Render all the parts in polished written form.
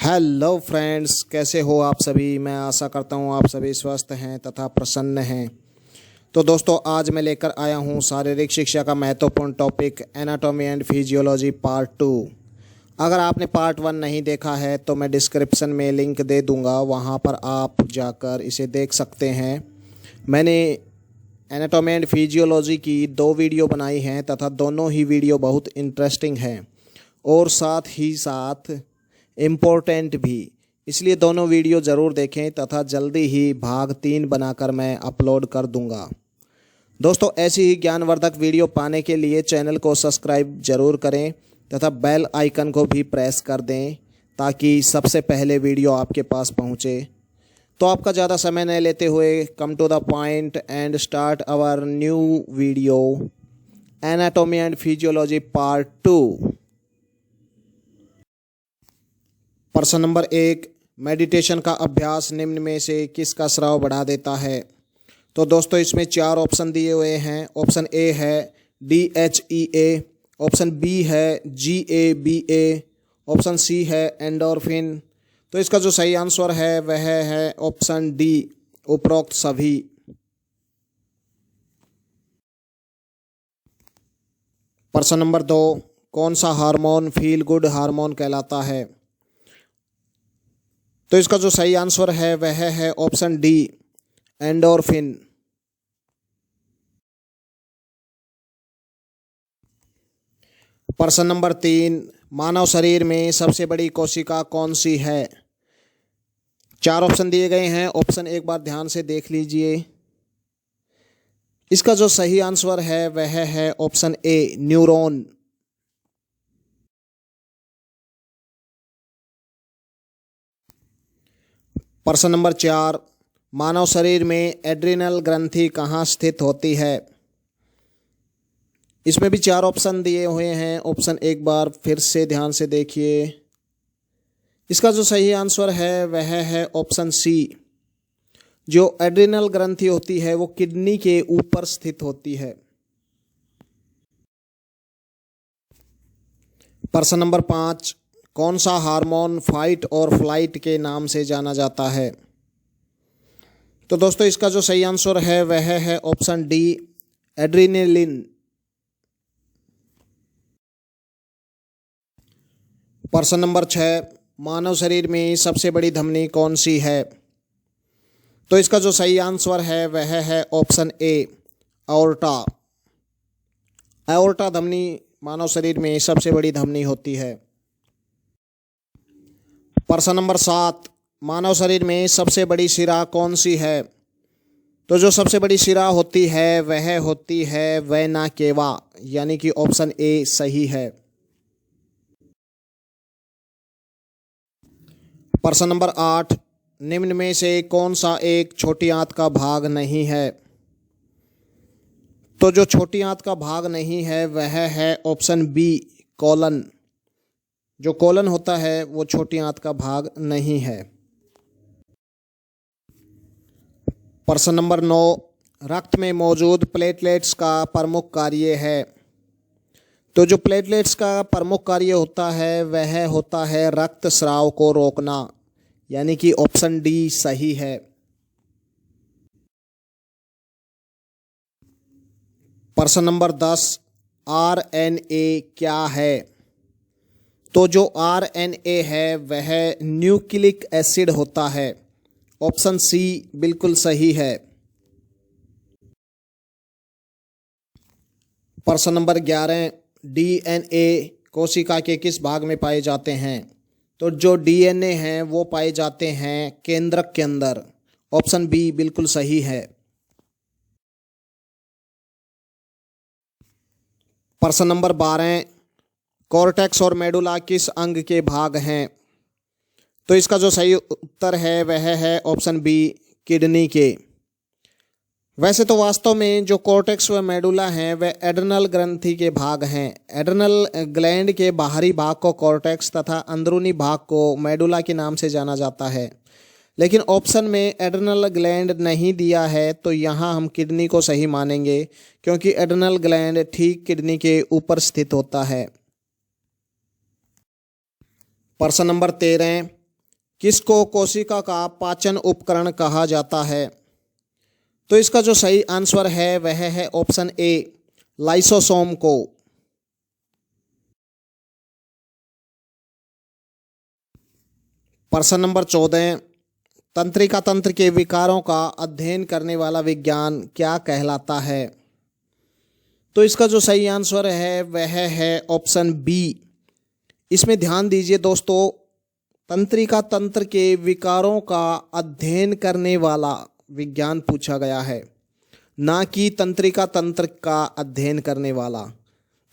Hello friends, कैसे हो आप सभी। मैं आशा करता हूँ आप सभी स्वस्थ हैं तथा प्रसन्न हैं। तो दोस्तों, आज मैं लेकर आया हूँ शारीरिक शिक्षा का महत्वपूर्ण topic anatomy and physiology part 2। अगर आपने पार्ट 1 नहीं देखा है तो मैं डिस्क्रिप्शन में लिंक दे दूँगा, वहाँ पर आप जाकर इसे देख सकते हैं। मैंने एनाटॉमी एंड फिजियोलॉजी की 2 वीडियो बनाई हैं तथा दोनों ही वीडियो बहुत इंटरेस्टिंग हैं और साथ ही साथ इम्पोर्टेंट भी, इसलिए दोनों वीडियो ज़रूर देखें तथा जल्दी ही भाग 3 बनाकर मैं अपलोड कर दूंगा। दोस्तों, ऐसी ही ज्ञानवर्धक वीडियो पाने के लिए चैनल को सब्सक्राइब जरूर करें तथा बेल आइकन को भी प्रेस कर दें ताकि सबसे पहले वीडियो आपके पास पहुंचे। तो आपका ज़्यादा समय न लेते हुए come to the point and start our new video anatomy and physiology part 2। प्रश्न नंबर 1, मेडिटेशन का अभ्यास निम्न में से किसका स्राव बढ़ा देता है। तो दोस्तों, इसमें 4 ऑप्शन दिए हुए हैं। ऑप्शन ए है DHEA, ऑप्शन बी है GABA, ऑप्शन सी है एंडोर्फिन। तो इसका जो सही आंसर है वह है ऑप्शन डी, उपरोक्त सभी। प्रश्न नंबर 2, कौन सा हार्मोन फील गुड हार्मोन कहलाता है। तो इसका जो सही आंसर है वह है ऑप्शन डी, एंडोर्फिन। प्रश्न नंबर 3, मानव शरीर में सबसे बड़ी कोशिका कौन सी है। 4 ऑप्शन दिए गए हैं। ऑप्शन एक बार ध्यान से देख लीजिए। इसका जो सही आंसर है वह है ऑप्शन ए, न्यूरॉन। प्रश्न नंबर 4, मानव शरीर में एड्रिनल ग्रंथि कहाँ स्थित होती है। इसमें भी 4 ऑप्शन दिए हुए हैं। ऑप्शन एक बार फिर से ध्यान से देखिए। इसका जो सही आंसर है वह है ऑप्शन सी, जो एड्रिनल ग्रंथि होती है वो किडनी के ऊपर स्थित होती है। प्रश्न नंबर 5, कौन सा हार्मोन फाइट और फ्लाइट के नाम से जाना जाता है। तो दोस्तों, इसका जो सही आंसर है वह है ऑप्शन डी, एड्रेनालिन। प्रश्न नंबर 6, मानव शरीर में सबसे बड़ी धमनी कौन सी है। तो इसका जो सही आंसर है वह है ऑप्शन ए, एओर्टा। एओर्टा धमनी मानव शरीर में सबसे बड़ी धमनी होती है। प्रश्न नंबर 7, मानव शरीर में सबसे बड़ी शिरा कौन सी है। तो जो सबसे बड़ी शिरा होती है वह होती है वेना केवा, यानी कि ऑप्शन ए सही है। प्रश्न नंबर 8, निम्न में से कौन सा एक छोटी आंत का भाग नहीं है। तो जो छोटी आंत का भाग नहीं है वह है ऑप्शन बी, कोलन। जो कोलन होता है वो छोटी आंत का भाग नहीं है। प्रश्न नंबर 9, रक्त में मौजूद प्लेटलेट्स का प्रमुख कार्य है। तो जो प्लेटलेट्स का प्रमुख कार्य होता है वह होता है रक्त स्राव को रोकना, यानी कि ऑप्शन डी सही है। प्रश्न नंबर 10, RNA क्या है। तो जो RNA है वह न्यूक्लिक एसिड होता है। ऑप्शन सी बिल्कुल सही है। प्रश्न नंबर 11, DNA कोशिका के किस भाग में पाए जाते हैं। तो जो DNA हैं वो पाए जाते हैं केंद्रक के अंदर। ऑप्शन बी बिल्कुल सही है। प्रश्न नंबर 12, कॉर्टेक्स और मेडुला किस अंग के भाग हैं। तो इसका जो सही उत्तर है वह है ऑप्शन बी, किडनी के। वैसे तो वास्तव में जो कॉर्टेक्स व मेडुला हैं वह एड्रिनल ग्रंथि के भाग हैं। एड्रिनल ग्लैंड के बाहरी भाग को कॉर्टेक्स तथा अंदरूनी भाग को मेडुला के नाम से जाना जाता है, लेकिन ऑप्शन में एड्रिनल ग्लैंड नहीं दिया है तो यहाँ हम किडनी को सही मानेंगे, क्योंकि एड्रिनल ग्लैंड ठीक किडनी के ऊपर स्थित होता है। प्रश्न नंबर 13, किसको कोशिका का पाचन उपकरण कहा जाता है? तो इसका जो सही आंसर है वह है ऑप्शन ए, लाइसोसोम को। प्रश्न नंबर 14, तंत्रिका तंत्र के विकारों का अध्ययन करने वाला विज्ञान क्या कहलाता है? तो इसका जो सही आंसर है वह है ऑप्शन बी। इसमें ध्यान दीजिए दोस्तों, तंत्रिका तंत्र के विकारों का अध्ययन करने वाला विज्ञान पूछा गया है, ना कि तंत्रिका तंत्र का अध्ययन करने वाला।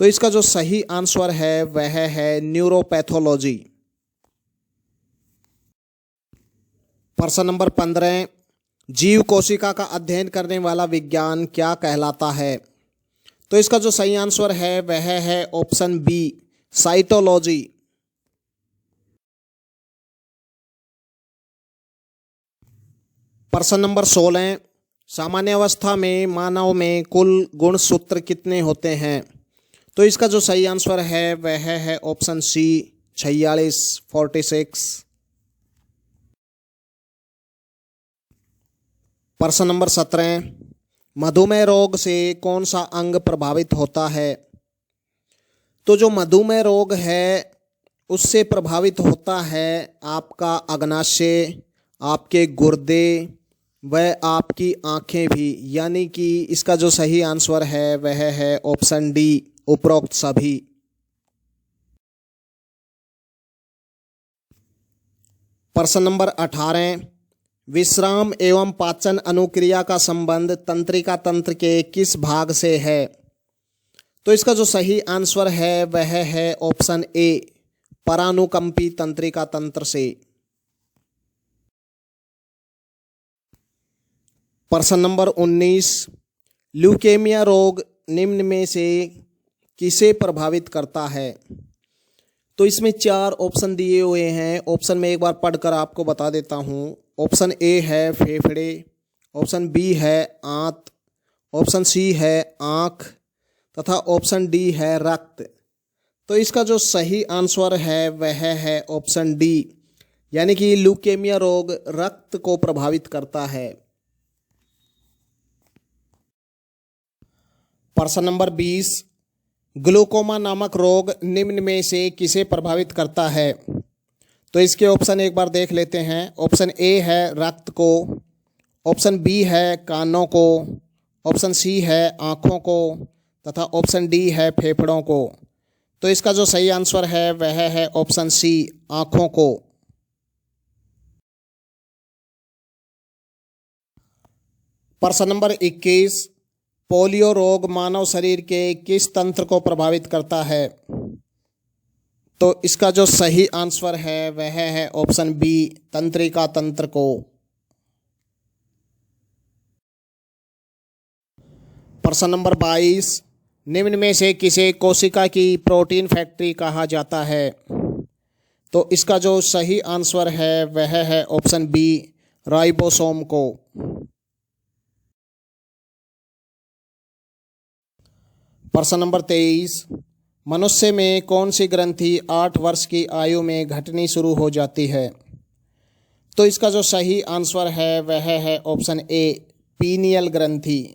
तो इसका जो सही आंसर है वह है न्यूरोपैथोलॉजी। प्रश्न नंबर 15, जीव कोशिका का अध्ययन करने वाला विज्ञान क्या कहलाता है? तो इसका जो सही आंसर है वह है ऑप्शन बी, साइटोलॉजी। प्रश्न नंबर 16, सामान्य अवस्था में मानव में कुल गुणसूत्र कितने होते हैं? तो इसका जो सही आंसर है वह है ऑप्शन सी, 46। प्रश्न नंबर 17, मधुमेह रोग से कौन सा अंग प्रभावित होता है? तो जो मधुमेह रोग है उससे प्रभावित होता है आपका अग्नाशय, आपके गुर्दे व आपकी आंखें भी, यानी कि इसका जो सही आंसर है वह है ऑप्शन डी, उपरोक्त सभी। प्रश्न नंबर 18, विश्राम एवं पाचन अनुक्रिया का संबंध तंत्रिका तंत्र के किस भाग से है? तो इसका जो सही आंसर है वह है ऑप्शन ए, परानुकंपी तंत्रिका तंत्र से। प्रश्न नंबर 19, ल्यूकेमिया रोग निम्न में से किसे प्रभावित करता है? तो इसमें 4 ऑप्शन दिए हुए हैं। ऑप्शन में एक बार पढ़कर आपको बता देता हूँ। ऑप्शन ए है फेफड़े, ऑप्शन बी है आंत, ऑप्शन सी है आँख तथा ऑप्शन डी है रक्त। तो इसका जो सही आंसर है वह है ऑप्शन डी, यानी कि ल्यूकेमिया रोग रक्त को प्रभावित करता है। प्रश्न नंबर 20, ग्लूकोमा नामक रोग निम्न में से किसे प्रभावित करता है? तो इसके ऑप्शन एक बार देख लेते हैं। ऑप्शन ए है रक्त को, ऑप्शन बी है कानों को, ऑप्शन सी है आँखों को तथा ऑप्शन डी है फेफड़ों को। तो इसका जो सही आंसर है वह है ऑप्शन सी, आँखों को। प्रश्न नंबर 21, पोलियो रोग मानव शरीर के किस तंत्र को प्रभावित करता है? तो इसका जो सही आंसर है वह है ऑप्शन बी, तंत्रिका तंत्र को। प्रश्न नंबर 22, निम्न में से किसे कोशिका की प्रोटीन फैक्ट्री कहा जाता है? तो इसका जो सही आंसर है वह है ऑप्शन बी, राइबोसोम को। प्रश्न नंबर 23, मनुष्य में कौन सी ग्रंथि 8 वर्ष की आयु में घटनी शुरू हो जाती है? तो इसका जो सही आंसर है वह है ऑप्शन ए, पीनियल ग्रंथि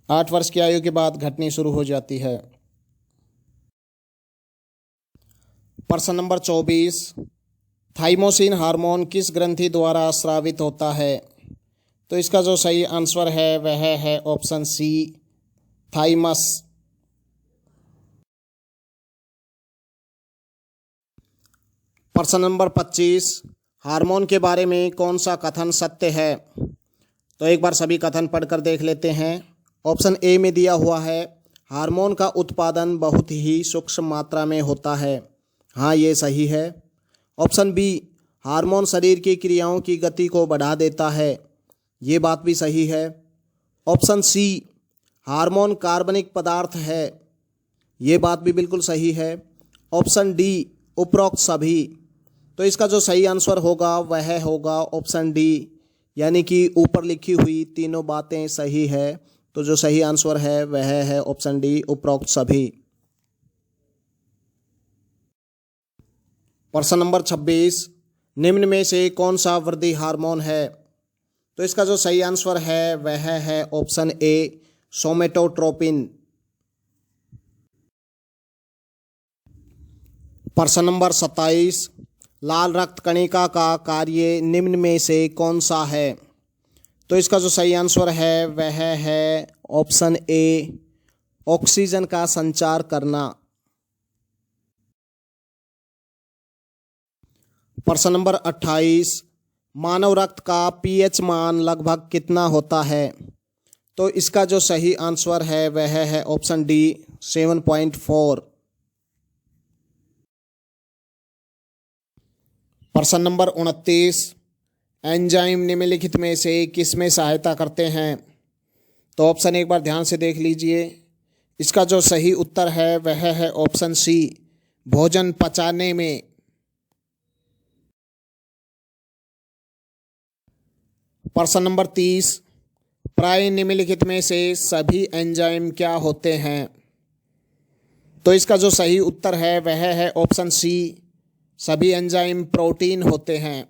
8 वर्ष की आयु के बाद घटनी शुरू हो जाती है। प्रश्न नंबर 24, थाइमोसिन हार्मोन किस ग्रंथि द्वारा स्रावित होता है? तो इसका जो सही आंसर है वह है ऑप्शन सी, थाइमस। प्रश्न नंबर 25, हार्मोन के बारे में कौन सा कथन सत्य है? तो एक बार सभी कथन पढ़कर देख लेते हैं। ऑप्शन ए में दिया हुआ है, हार्मोन का उत्पादन बहुत ही सूक्ष्म मात्रा में होता है। हाँ, ये सही है। ऑप्शन बी, हार्मोन शरीर की क्रियाओं की गति को बढ़ा देता है। ये बात भी सही है। ऑप्शन सी, हार्मोन कार्बनिक पदार्थ है। ये बात भी बिल्कुल सही है। ऑप्शन डी, उपरोक्त सभी। तो इसका जो सही आंसर होगा वह होगा ऑप्शन डी, यानी कि ऊपर लिखी हुई तीनों बातें सही है। तो जो सही आंसर है वह है ऑप्शन डी, उपरोक्त सभी। प्रश्न नंबर 26, निम्न में से कौन सा वृद्धि हार्मोन है? तो इसका जो सही आंसर है वह है ऑप्शन ए सोमेटोट्रोपिन। प्रश्न नंबर 27, लाल रक्त कणिका का कार्य निम्न में से कौन सा है? तो इसका जो सही आंसर है वह है ऑप्शन ए ऑक्सीजन का संचार करना। प्रश्न नंबर 28, मानव रक्त का पीएच मान लगभग कितना होता है? तो इसका जो सही आंसर है वह है ऑप्शन डी 7.4। प्रश्न नंबर 29, एंजाइम निम्नलिखित में से किसमें सहायता करते हैं? तो ऑप्शन एक बार ध्यान से देख लीजिए। इसका जो सही उत्तर है वह है ऑप्शन सी भोजन पचाने में। प्रश्न नंबर 30, प्राय निम्नलिखित में से सभी एंजाइम क्या होते हैं? तो इसका जो सही उत्तर है वह है ऑप्शन सी सभी एंजाइम प्रोटीन होते हैं।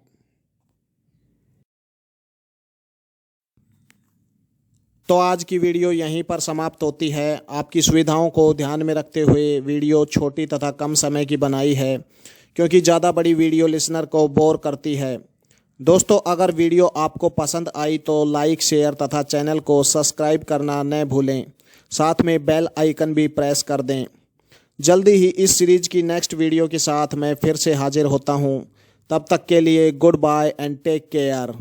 तो आज की वीडियो यहीं पर समाप्त होती है। आपकी सुविधाओं को ध्यान में रखते हुए वीडियो छोटी तथा कम समय की बनाई है, क्योंकि ज़्यादा बड़ी वीडियो लिसनर को बोर करती है। दोस्तों, अगर वीडियो आपको पसंद आई तो लाइक, शेयर तथा चैनल को सब्सक्राइब करना न भूलें। साथ में बेल आइकन भी प्रेस कर दें। जल्दी ही इस सीरीज की नेक्स्ट वीडियो के साथ मैं फिर से हाजिर होता हूँ। तब तक के लिए good bye and take care.